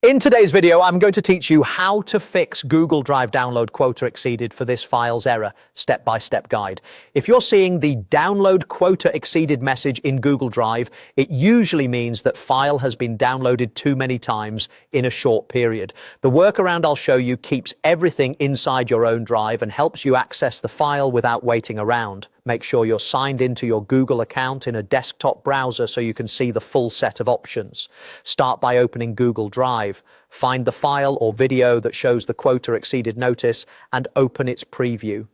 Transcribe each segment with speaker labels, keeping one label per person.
Speaker 1: In today's video, I'm going to teach you how to fix Google Drive download quota exceeded for this file's error, step-by-step guide. If you're seeing the download quota exceeded message in Google Drive, it usually means that file has been downloaded too many times in a short period. The workaround I'll show you keeps everything inside your own drive and helps you access the file without waiting around. Make sure you're signed into your Google account in a desktop browser so you can see the full set of options. Start by opening Google Drive. Find the file or video that shows the quota exceeded notice and open its preview.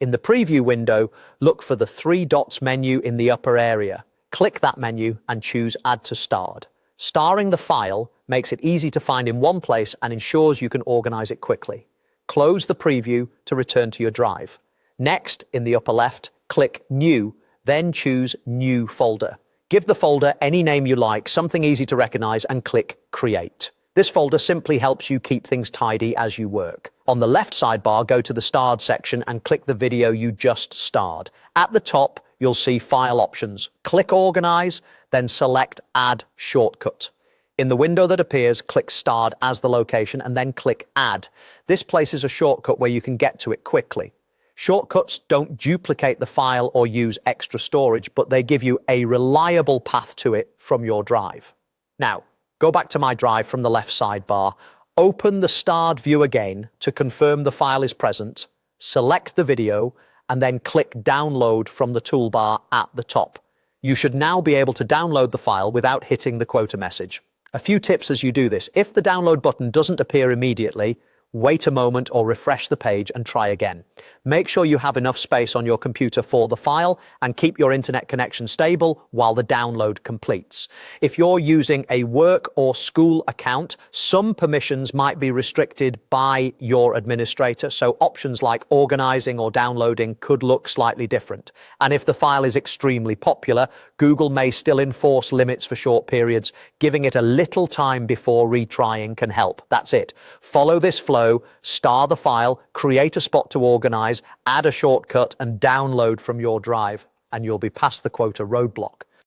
Speaker 1: In the preview window, look for the three dots menu in the upper area. Click that menu and choose Add to Starred. Starring the file makes it easy to find in one place and ensures you can organize it quickly. Close the preview to return to your drive. Next, in the upper left, click New, then choose New Folder. Give the folder any name you like, something easy to recognize, and click Create. This folder simply helps you keep things tidy as you work. On the left sidebar, go to the Starred section and click the video you just starred. At the top, you'll see File Options. Click Organize, then select Add Shortcut. In the window that appears, click Starred as the location and then click Add. This places a shortcut where you can get to it quickly. Shortcuts don't duplicate the file or use extra storage, but they give you a reliable path to it from your drive. Now, go back to my drive from the left sidebar, open the starred view again to confirm the file is present, select the video, and then click Download from the toolbar at the top. You should now be able to download the file without hitting the quota message. A few tips as you do this. If the download button doesn't appear immediately, wait a moment or refresh the page and try again. Make sure you have enough space on your computer for the file and keep your internet connection stable while the download completes. If you're using a work or school account, some permissions might be restricted by your administrator, so options like organizing or downloading could look slightly different. And if the file is extremely popular, Google may still enforce limits for short periods. Giving it a little time before retrying can help. That's it. Follow this flow, star the file, create a spot to organize, add a shortcut and download from your drive, and you'll be past the quota roadblock.